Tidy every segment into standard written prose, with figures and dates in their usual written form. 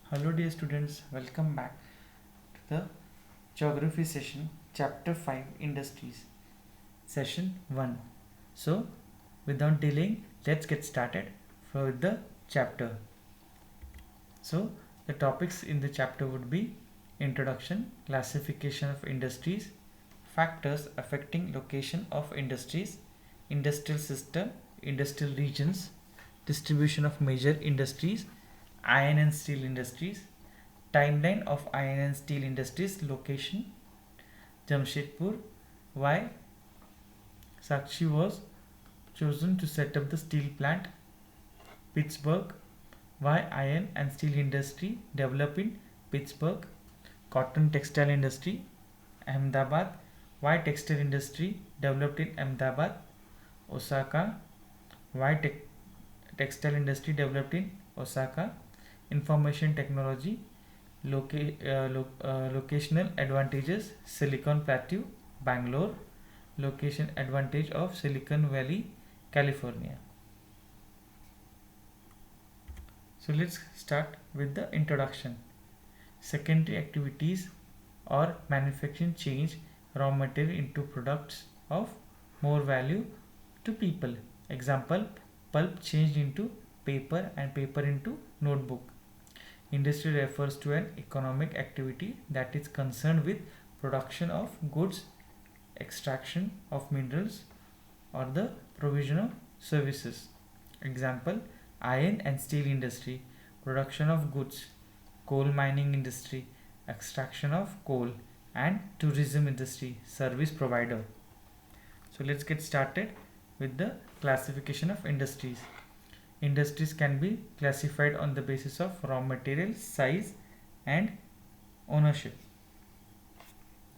Hello dear students, welcome back to the geography session chapter 5 industries session 1. So without delaying, let's get started with the chapter. So the topics in the chapter would be introduction, classification of industries, factors affecting location of industries, industrial system, industrial regions, distribution of major industries, iron and steel industries, timeline of iron and steel industries, location Jamshedpur, why Sakshi was chosen to set up the steel plant, Pittsburgh, why iron and steel industry develop in Pittsburgh, cotton textile industry, Ahmedabad, why textile industry developed in Ahmedabad, Osaka, why textile industry developed in Osaka, information technology, locational advantages, Silicon Plateau, Bangalore, location advantage of Silicon Valley, California. So let's start with the introduction. Secondary activities or manufacturing change raw material into products of more value to people. Example, pulp changed into paper and paper into notebook. Industry refers to an economic activity that is concerned with production of goods, extraction of minerals, or the provision of services. Example, iron and steel industry, production of goods, coal mining industry, extraction of coal, and tourism industry, service provider. So let's get started with the classification of industries. Industries can be classified on the basis of raw material, size, and ownership.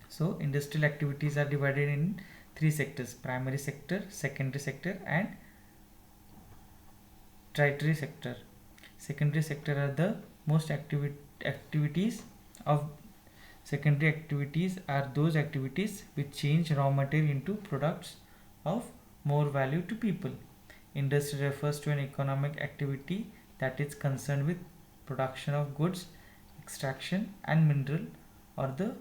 So industrial activities are divided in three sectors: primary sector, secondary sector, and tertiary sector. Secondary sector are the most activities of secondary activities are those activities which change raw material into products of more value to people. Industry refers to an economic activity that is concerned with production of goods, extraction and mineral, or the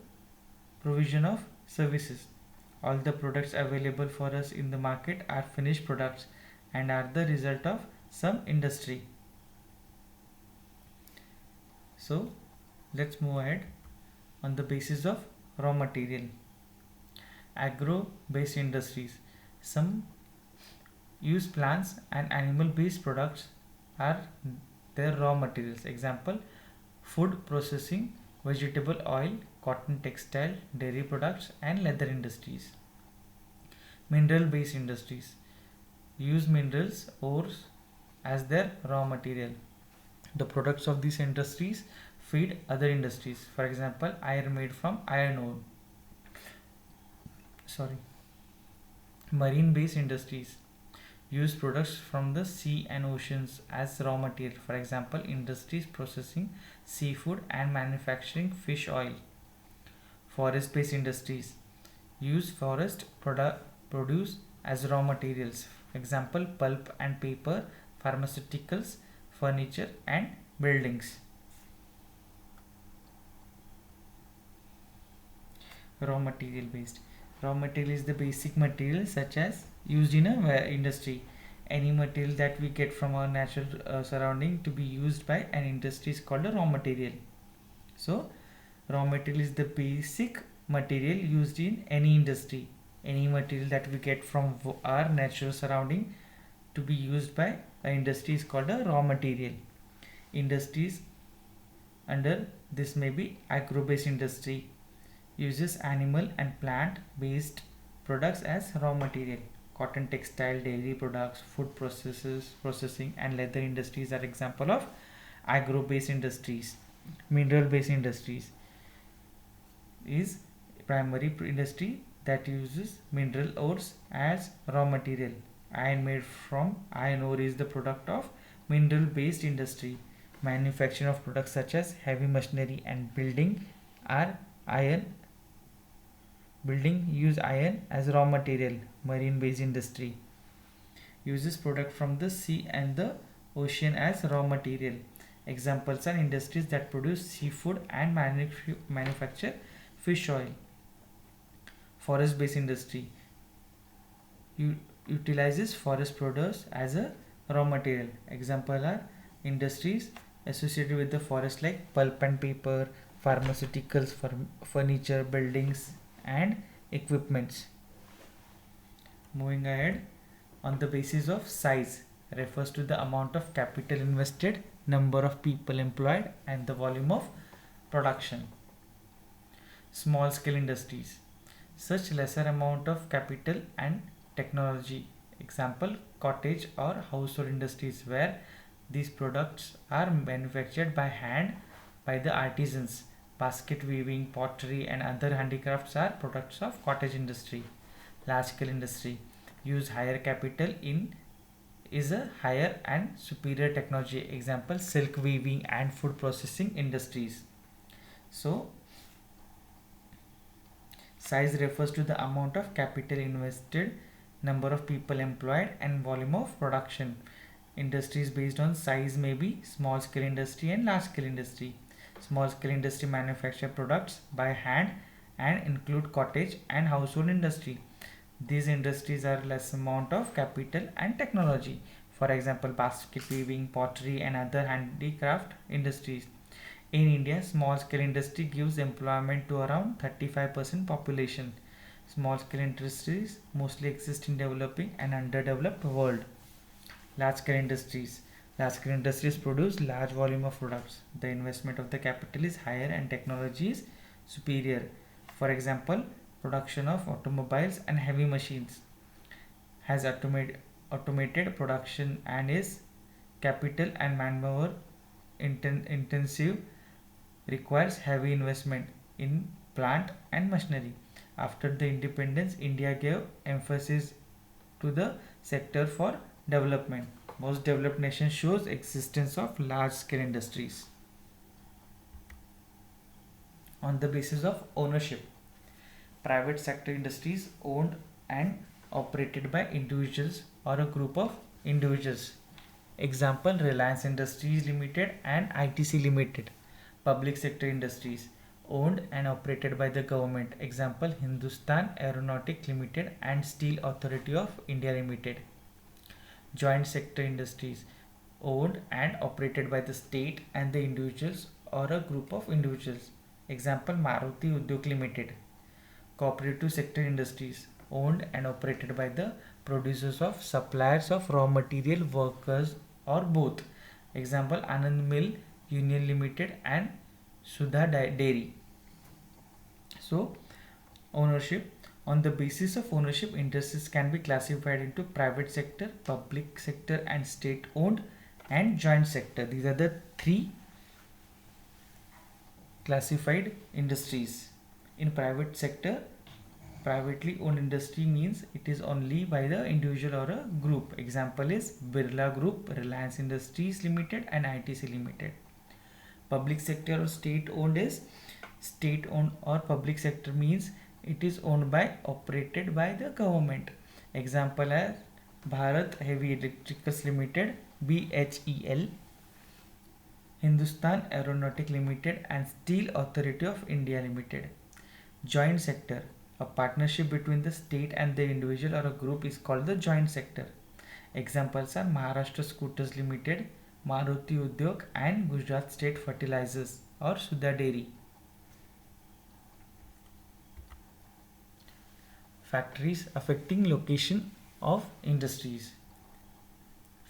provision of services. All the products available for us in the market are finished products and are the result of some industry. So let's move ahead on the basis of raw material. Agro based industries. Some use plants and animal based products are their raw materials. Example, food processing, vegetable oil, cotton textile, dairy products, and leather industries. Mineral based industries use minerals, ores as their raw material. The products of these industries feed other industries. For example, iron made from iron ore. Marine based industries use products from the sea and oceans as raw material. For example, industries processing seafood and manufacturing fish oil. Forest based industries use forest produce as raw materials. Example, pulp and paper, pharmaceuticals, furniture, and buildings. Raw material based. Raw material is the basic material such as used in a industry. Any material that we get from our natural surrounding to be used by an industry is called a raw material. So raw material is the basic material used in any industry. Any material that we get from our natural surrounding to be used by an industry is called a raw material. Industries under this may be agro-based industry, uses animal and plant based products as raw material. Cotton textile, dairy products, food processing, and leather industries are example of agro based industries. Mineral based industries is primary industry that uses mineral ores as raw material. Iron made from iron ore is the product of mineral based industry. Manufacturing of products such as heavy machinery and building are iron building use iron as raw material. Marine based industry uses product from the sea and the ocean as raw material. Examples are industries that produce seafood and manufacture fish oil. Forest-based industry utilizes forest produce as a raw material. Example are industries associated with the forest like pulp and paper, pharmaceuticals, furniture, buildings and equipments. Moving ahead, on the basis of size refers to the amount of capital invested, number of people employed and the volume of production. Small scale industries, such lesser amount of capital and technology. Example, cottage or household industries where these products are manufactured by hand by the artisans. Basket weaving, pottery and other handicrafts are products of cottage industry. Large scale industry use higher capital in is a higher and superior technology. Example, silk weaving and food processing industries. So size refers to the amount of capital invested, number of people employed and volume of production. Industries based on size may be small scale industry and large scale industry. Small scale industry manufacture products by hand and include cottage and household industry. These industries are less amount of capital and technology. For example, basket weaving, pottery and other handicraft industries. In India, small scale industry gives employment to around 35% population. Small scale industries mostly exist in developing and underdeveloped world. Large scale industries. Large scale industries produce large volume of products. The investment of the capital is higher and technology is superior. For example, production of automobiles and heavy machines has automated production and is capital and manpower intensive, requires heavy investment in plant and machinery. After the independence, India gave emphasis to the sector for development. Most developed nations shows existence of large scale industries. On the basis of ownership, private sector industries owned and operated by individuals or a group of individuals. Example, Reliance Industries Limited and ITC Limited. Public sector industries owned and operated by the government. Example, Hindustan Aeronautic Limited and Steel Authority of India Limited. Joint sector industries owned and operated by the state and the individuals or a group of individuals. Example, Maruti Udyog Limited. Cooperative sector industries owned and operated by the producers of suppliers of raw material, workers or both. Example, Anand Mill Union Limited and Sudha Dairy. So ownership, on the basis of ownership, industries can be classified into private sector, public sector and state owned and joint sector. These are the three classified industries. In private sector, privately owned industry means it is only by the individual or a group. Example is Birla Group, Reliance Industries Limited and ITC Limited. Public sector or state owned is state owned or public sector means it is owned by operated by the government. Example are Bharat Heavy Electricals Limited, BHEL, Hindustan Aeronautic Limited and Steel Authority of India Limited. Joint sector, a partnership between the state and the individual or a group is called the joint sector. Examples are Maharashtra Scooters Limited, Maruti Udyog and Gujarat State Fertilizers or Sudha Dairy. Factories affecting location of industries.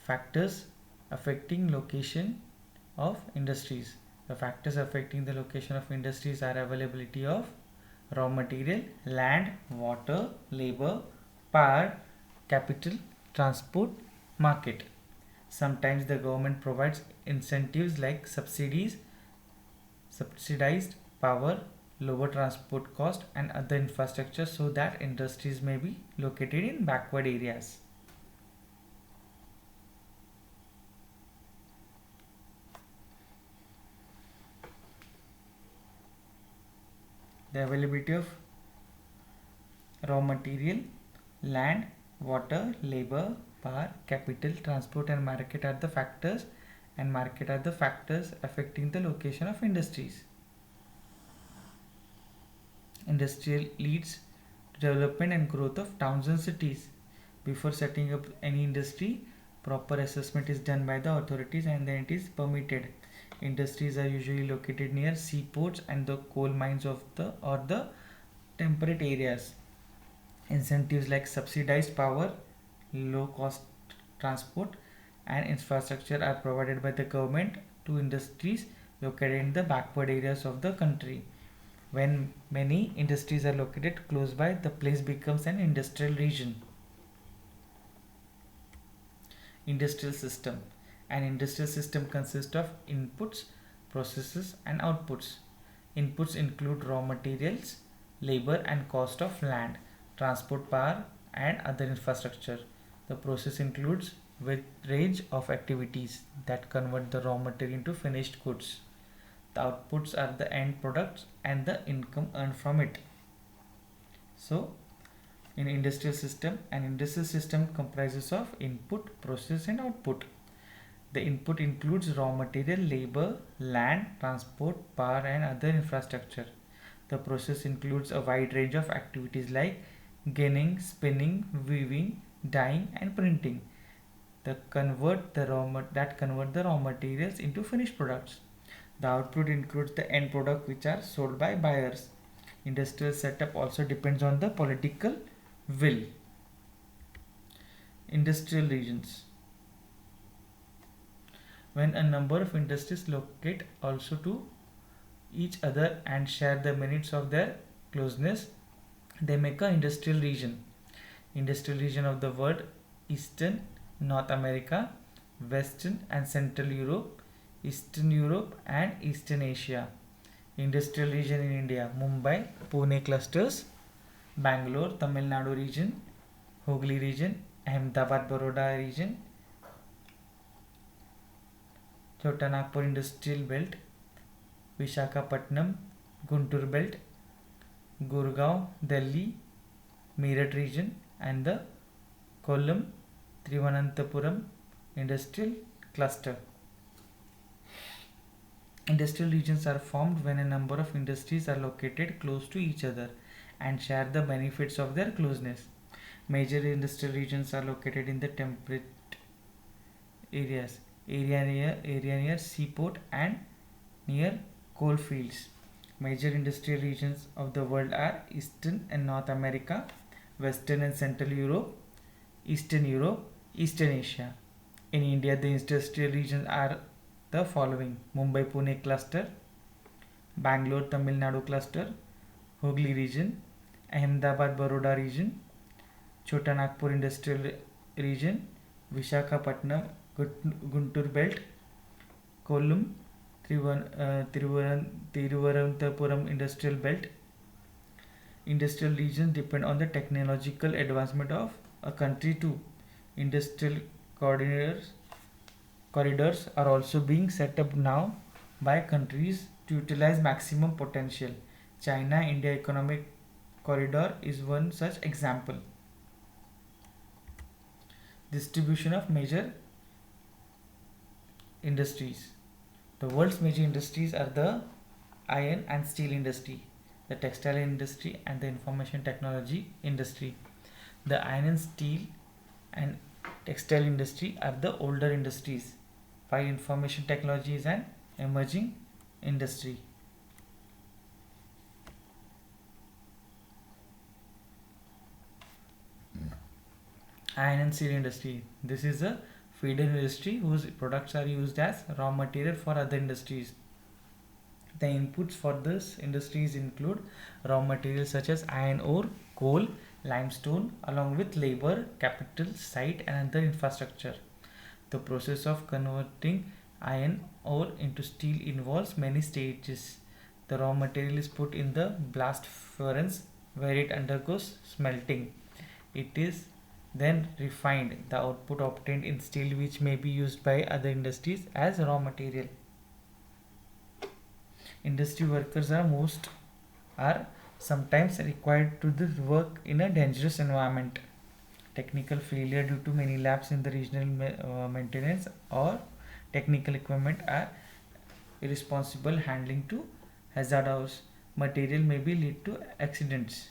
Factors affecting location of industries. The factors affecting the location of industries are availability of raw material, land, water, labor, power, capital, transport, market. Sometimes the government provides incentives like subsidized power, lower transport cost and other infrastructure so that industries may be located in backward areas. The availability of raw material, land, water, labor, power, capital, transport and market are the factors and market are the factors affecting the location of industries. Industrial leads to development and growth of towns and cities. Before setting up any industry, proper assessment is done by the authorities and then it is permitted. Industries are usually located near seaports and the coal mines of the or the temperate areas. Incentives like subsidized power, low cost transport, and infrastructure are provided by the government to industries located in the backward areas of the country. When many industries are located close by, the place becomes an industrial region. Industrial system. An industrial system consists of inputs, processes, and outputs. Inputs include raw materials, labor, and cost of land, transport power, and other infrastructure. The process includes with range of activities that convert the raw material into finished goods. The outputs are the end products and the income earned from it. So, in an industrial system comprises of input, process, and output. The input includes raw material, labor, land, transport, power, and other infrastructure. The process includes a wide range of activities like ginning, spinning, weaving, dyeing, and printing that convert the raw materials into finished products. The output includes the end product which are sold by buyers. Industrial setup also depends on the political will. Industrial regions. When a number of industries locate also to each other and share the merits of their closeness, they make an industrial region. Industrial region of the world: Eastern North America, Western and Central Europe, Eastern Europe, and Eastern Asia. Industrial region in India: Mumbai, Pune clusters, Bangalore, Tamil Nadu region, Hooghly region, Ahmedabad, Baroda region, Chota Nagpur industrial belt, Vishakhapatnam, Guntur belt, Gurgaon, Delhi, Meerut region, and the Kollam, Thiruvananthapuram industrial cluster. Industrial regions are formed when a number of industries are located close to each other and share the benefits of their closeness. Major industrial regions are located in the temperate areas, area near seaport and near coal fields. Major industrial regions of the world are Eastern and North America, Western and Central Europe, Eastern Asia. In India, the industrial regions are the following: Mumbai Pune cluster, Bangalore Tamil Nadu cluster, Hooghly region, Ahmedabad Baroda region, Chota Nagpur industrial region, Vishakhapatnam Guntur belt, Kollam Thiruvananthapuram industrial belt. Industrial regions depend on the technological advancement of a country too. Industrial corridors are also being set up now by countries to utilize maximum potential. China India Economic Corridor is one such example. Distribution of major industries. The world's major industries are the iron and steel industry, the textile industry, and the information technology industry. The iron and steel and textile industry are the older industries, while information technology is an emerging industry. Iron and steel industry. This is a feeder industry whose products are used as raw material for other industries. The inputs for this industries include raw materials such as iron ore, coal, limestone, along with labor, capital, site, and other infrastructure. The process of converting iron ore into steel involves many stages. The raw material is put in the blast furnace where it undergoes smelting. It is then refined. The output obtained in steel, which may be used by other industries as raw material. Industry workers are sometimes required to work in a dangerous environment. Technical failure due to many lapses in the regional maintenance or technical equipment are irresponsible handling to hazardous material may be lead to accidents.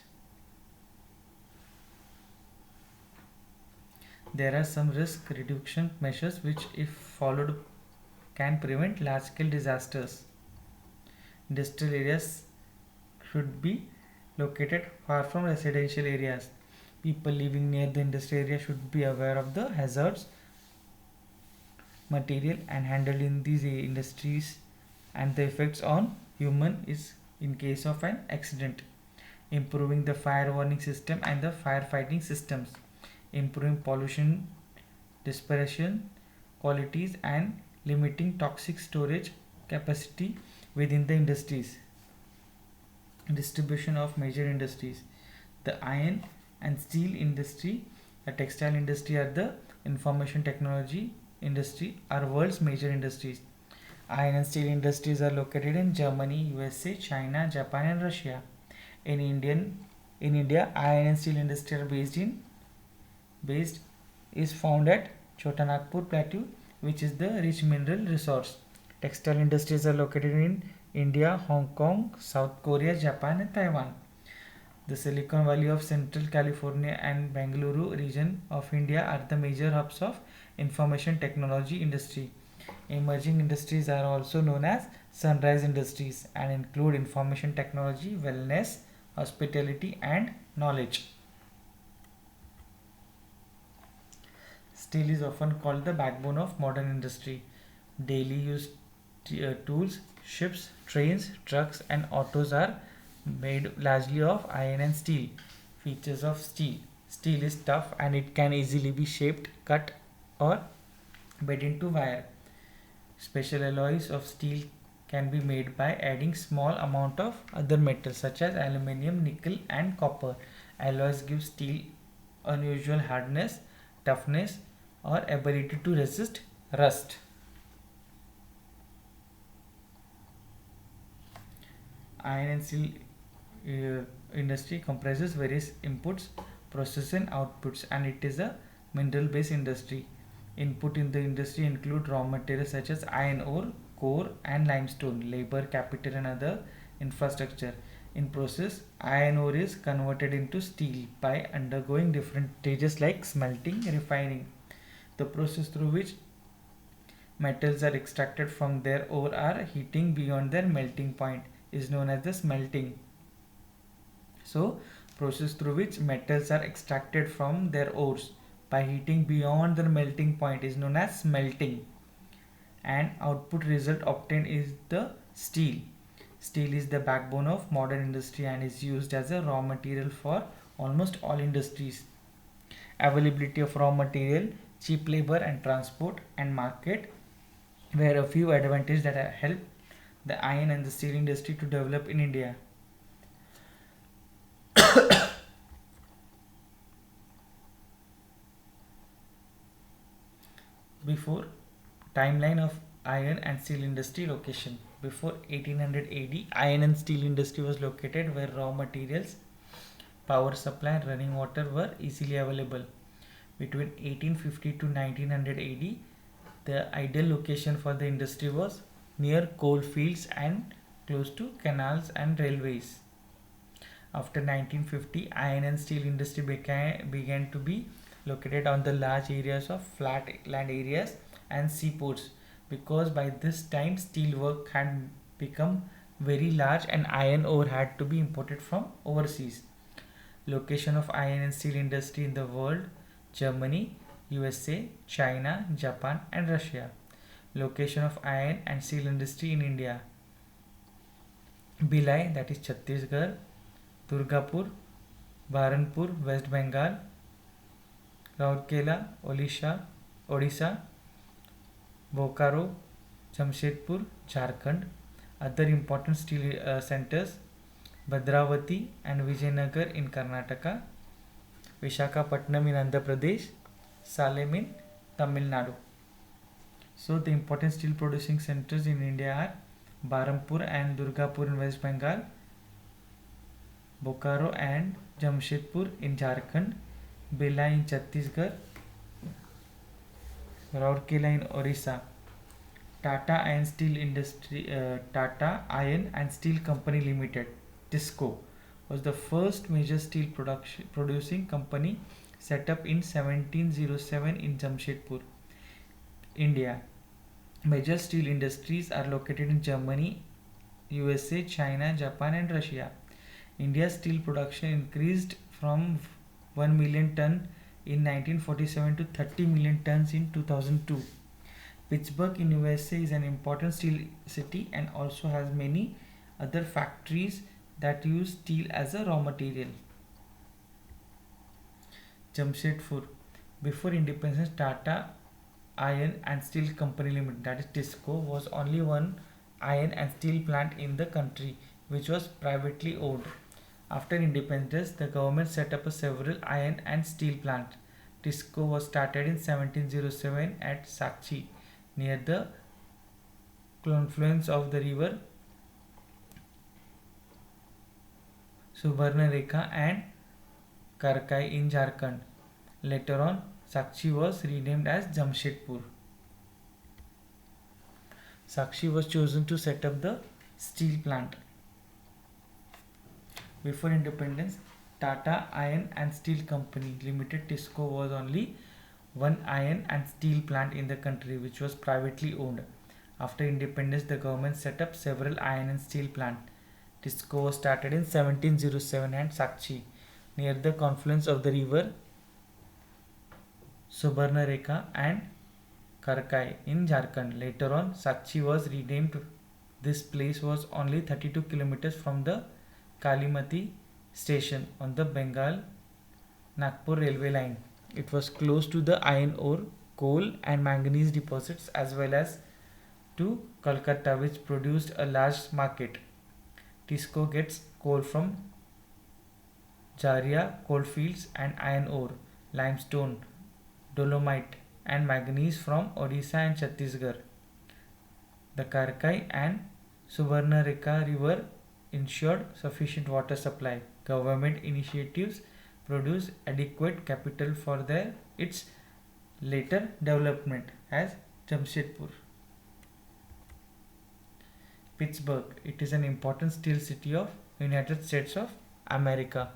There are some risk reduction measures which, if followed, can prevent large scale disasters. Industrial areas should be located far from residential areas. People living near the industrial area should be aware of the hazards material and handled in these industries and the effects on human is in case of an accident. Improving the fire warning system and the firefighting systems, improving pollution dispersion qualities and limiting toxic storage capacity within the industries. Distribution of major industries, the iron and steel industry, the textile industry are the information technology industry are world's major industries. Iron and steel industries are located in Germany, USA, China, Japan and Russia. In India, iron and steel industry are based is found at Chotanagpur Plateau, which is the rich mineral resource. Textile industries are located in India, Hong Kong, South Korea, Japan and Taiwan. The Silicon Valley of Central California and Bangalore region of India are the major hubs of information technology industry. Emerging industries are also known as sunrise industries and include information technology, wellness, hospitality and knowledge. Steel is often called the backbone of modern industry. Daily use tools, ships, trains, trucks and autos are made largely of iron and steel. Features of steel. Steel is tough and it can easily be shaped, cut or bent into wire. Special alloys of steel can be made by adding small amount of other metals such as aluminium, nickel and copper. Alloys give steel unusual hardness, toughness or ability to resist rust. Iron and steel industry comprises various inputs, processes and outputs and it is a mineral based industry. Input in the industry include raw materials such as iron ore, core and limestone, labor, capital and other infrastructure. In process, iron ore is converted into steel by undergoing different stages like smelting, refining. The process through which metals are extracted from their ore are heating beyond their melting point is known as the smelting. So, process through which metals are extracted from their ores by heating beyond their melting point is known as smelting. And output result obtained is the steel. Steel is the backbone of modern industry and is used as a raw material for almost all industries. Availability of raw material, cheap labor and transport and market were a few advantages that have helped the iron and the steel industry to develop in India. Before timeline of iron and steel industry location. Before 1800 AD, iron and steel industry was located where raw materials, power supply and running water were easily available. Between 1850 to 1900 AD, the ideal location for the industry was near coal fields and close to canals and railways. After 1950, iron and steel industry began to be located on the large areas of flat land areas and seaports because by this time steel work had become very large and iron ore had to be imported from overseas. Location of iron and steel industry in the world: Germany, USA, China, Japan and Russia. Location of iron and steel industry in India: Bhilai, that is Chhattisgarh; Durgapur, Baranpur, West Bengal; Rourkela, Odisha; Bokaro, Jamshedpur, Jharkhand. Other important steel centers: Bhadravati and Vijayanagar in Karnataka; Vishakhapatnam in Andhra Pradesh; Salem in Tamil Nadu. So the important steel producing centers in India are Barampur and Durgapur in West Bengal, Bokaro and Jamshedpur in Jharkhand, Bhilai in Chhattisgarh, Rourkela in Orissa. Tata Iron and Steel Company Limited (TISCO) was the first major steel producing company set up in 1707 in Jamshedpur, India. Major steel industries are located in Germany, USA, China, Japan, and Russia. India's steel production increased from 1 million ton in 1947 to 30 million tons in 2002. Pittsburgh in USA is an important steel city and also has many other factories that use steel as a raw material. Jamshedpur. Before independence, Tata Iron and Steel Company Limited, that is TISCO, was only one iron and steel plant in the country, which was privately owned. After independence, the government set up several iron and steel plants. TISCO was started in 1707 at Sakchi, near the confluence of the river Subarnarekha and Karkai in Jharkhand. Later on, Sakchi was renamed as Jamshedpur. Sakshi was chosen to set up the steel plant. Before independence, Tata Iron and Steel Company Limited (TISCO) was only one iron and steel plant in the country, which was privately owned. After independence, the government set up several iron and steel plants. TISCO was started in 1707 at Sakchi, near the confluence of the river Subarnarekha and Karkai in Jharkhand. Later on, Sakchi was renamed. This place was only 32 kilometers from the Kalimati station on the Bengal Nagpur railway line. It was close to the iron ore, coal, and manganese deposits as well as to Kolkata, which produced a large market. TISCO gets coal from Jharia coalfields and iron ore, limestone, dolomite, and manganese from Odisha and Chhattisgarh. The Karkai and Subarnarekha river ensured sufficient water supply. Government initiatives produced adequate capital for its later development as Jamshedpur. Pittsburgh. It is an important steel city of United States of America.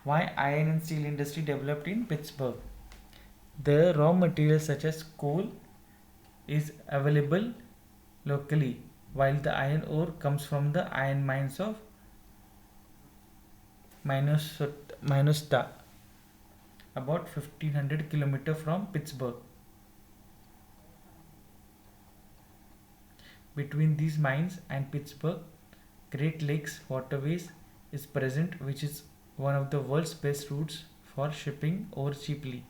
Why iron and steel industry developed in Pittsburgh? The raw materials such as coal is available locally, while the iron ore comes from the iron mines of Minnesota, about 1500 km from Pittsburgh. Between these mines and Pittsburgh, Great Lakes waterways is present, which is one of the world's best routes for shipping ore cheaply.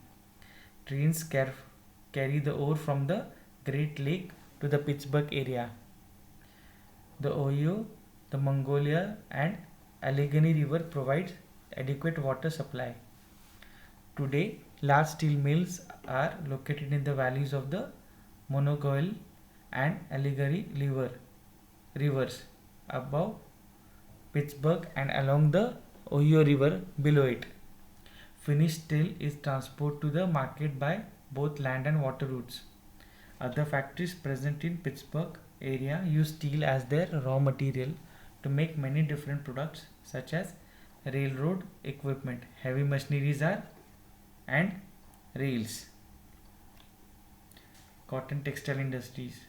Trains carry the ore from the Great Lake to the Pittsburgh area. The Ohio, the Mongolia, and Allegheny River provides adequate water supply. Today, large steel mills are located in the valleys of the Monongahela and Allegheny rivers above Pittsburgh and along the Ohio River below it. Finished steel is transported to the market by both land and water routes. Other factories present in Pittsburgh area use steel as their raw material to make many different products such as railroad equipment, heavy machineries and rails. Cotton textile industries.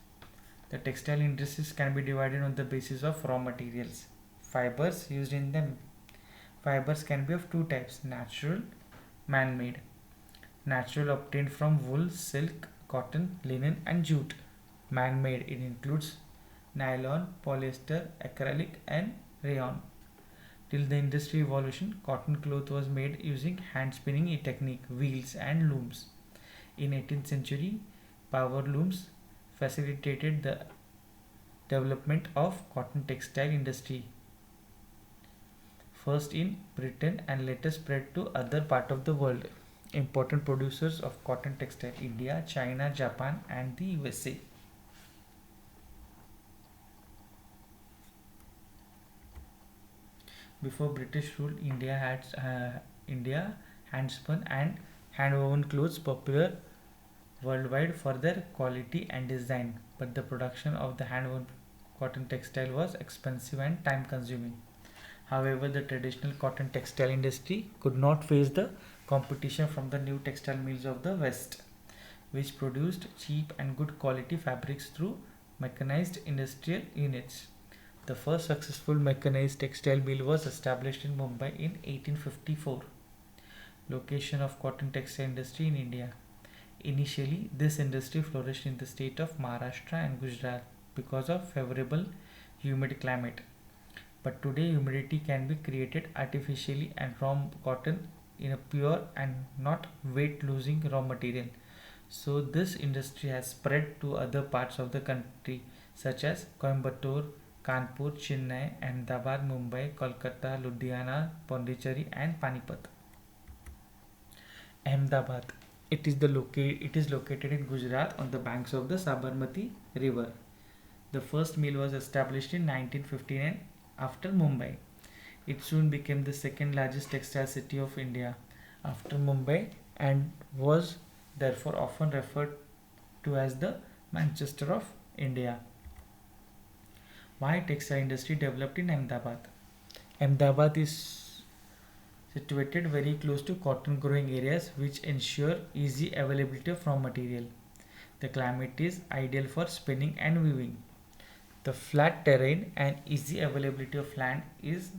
The textile industries can be divided on the basis of raw materials. Fibers used in them. Fibers can be of two types: natural, man-made. Natural obtained from wool, silk, cotton, linen and jute. Man-made, it includes nylon, polyester, acrylic and rayon. Till the industry evolution, cotton cloth was made using hand spinning technique, wheels and looms. In 18th century, power looms facilitated the development of cotton textile industry, first in Britain and later spread to other part of the world. Important producers of cotton textile: India, China, Japan and the USA. Before British rule, India handspun and handwoven clothes popular worldwide for their quality and design, but the production of the handwoven cotton textile was expensive and time consuming. However, the traditional cotton textile industry could not face the competition from the new textile mills of the West, which produced cheap and good quality fabrics through mechanized industrial units. The first successful mechanized textile mill was established in Mumbai in 1854, location of cotton textile industry in India. Initially, this industry flourished in the state of Maharashtra and Gujarat because of favorable humid climate. But today, humidity can be created artificially and raw cotton in a pure and not weight losing raw material. So, this industry has spread to other parts of the country such as Coimbatore, Kanpur, Chennai, Ahmedabad, Mumbai, Kolkata, Ludhiana, Pondicherry, and Panipat. Ahmedabad. It is located in Gujarat on the banks of the Sabarmati River. The first mill was established in 1959 after Mumbai. It soon became the second largest textile city of India after Mumbai and was therefore often referred to as the Manchester of India. Why textile industry developed in Ahmedabad? Ahmedabad is situated very close to cotton growing areas which ensure easy availability of raw material. The climate is ideal for spinning and weaving. The flat terrain and easy availability of land is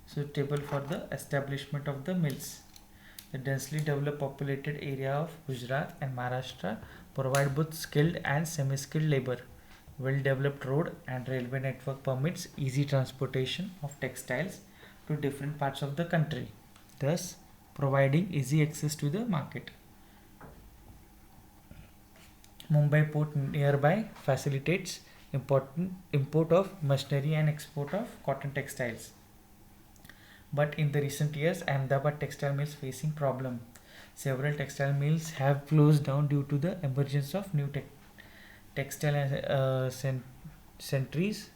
suitable for the establishment of the mills. The densely developed populated area of Gujarat and Maharashtra provide both skilled and semi-skilled labor. Well-developed road and railway network permits easy transportation of textiles to different parts of the country, thus providing easy access to the market. Mumbai port nearby facilitates important import of machinery and export of cotton textiles. But in the recent years, Ahmedabad textile mills facing problem. Several textile mills have closed down due to the emergence of new textile centuries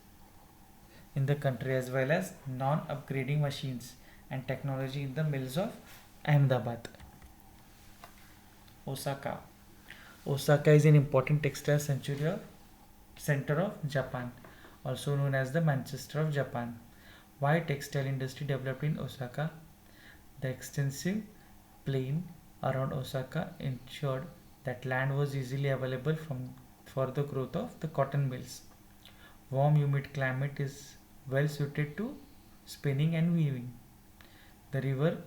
in the country as well as non-upgrading machines and technology in the mills of Ahmedabad. Osaka. Osaka is an important textile center of Japan, also known as the Manchester of Japan. Why textile industry developed in Osaka? The extensive plain around Osaka ensured that land was easily available for the growth of the cotton mills. Warm humid climate is well suited to spinning and weaving. The river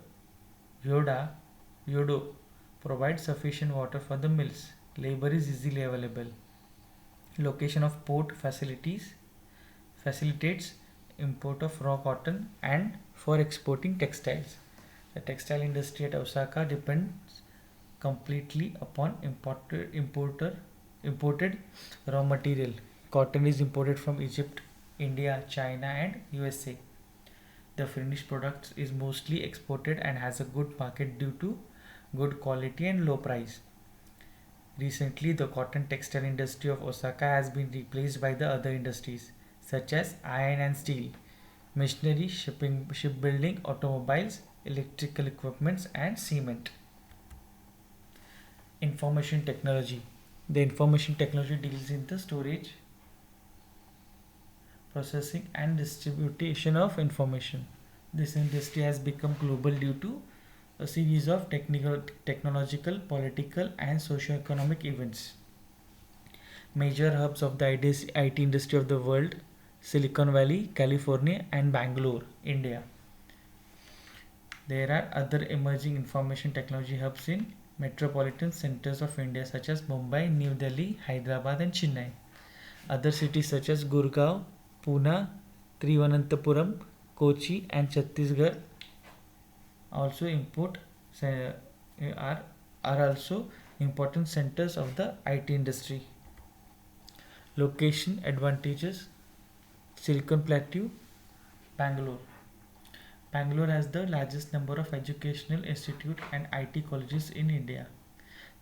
Yodo provides sufficient water for the mills. Labor is easily available. Location of port facilitates import of raw cotton and for exporting textiles. The textile industry at Osaka depends completely upon imported raw material. Cotton is imported from Egypt, India, China, and USA. The finished product is mostly exported and has a good market due to good quality and low price. Recently, the cotton textile industry of Osaka has been replaced by the other industries such as iron and steel, machinery, shipbuilding, automobiles, electrical equipments, and cement. Information technology. The information technology deals in the storage, processing, and distribution of information. This industry has become global due to a series of technological, political, and socio-economic events. Major hubs of the IT industry of the world: Silicon Valley, California, and Bangalore, India. There are other emerging information technology hubs in metropolitan centers of India such as Mumbai, New Delhi, Hyderabad, and Chennai. Other cities such as Gurgaon, Pune, Thiruvananthapuram, Kochi, and Chhattisgarh also are, are also important centers of the IT industry. Location advantages: Silicon Plateau, Bangalore. Bangalore has the largest number of educational institutes and IT colleges in India.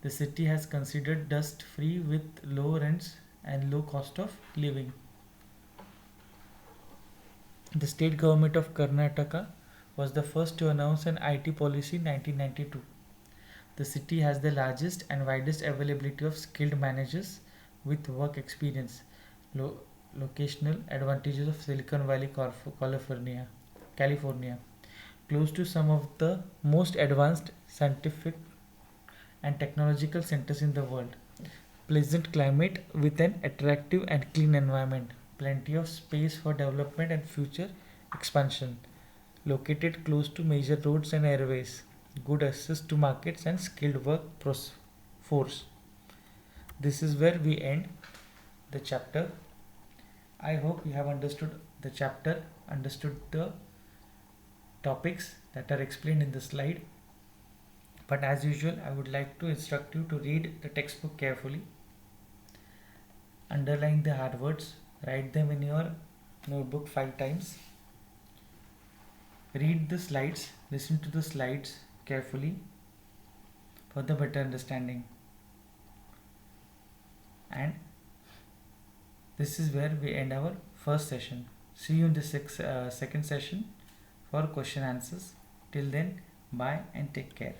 The city has considered dust free with low rents and low cost of living. The state government of Karnataka was the first to announce an IT policy in 1992. The city has the largest and widest availability of skilled managers with work experience. Lo- Locational advantages of Silicon Valley, California, close to some of the most advanced scientific and technological centers in the world. Pleasant climate with an attractive and clean environment. Plenty of space for development and future expansion. Located close to major roads and airways. Good access to markets and skilled force. This is where we end the chapter. I hope you have understood the chapter, understood the topics that are explained in the slide. But as usual, I would like to instruct you to read the textbook carefully, underline the hard words, write them in your notebook 5 times, read the slides, listen to the slides carefully for the better understanding. And this is where we end our first session. See you in the second session for question answers. Till then, bye and take care.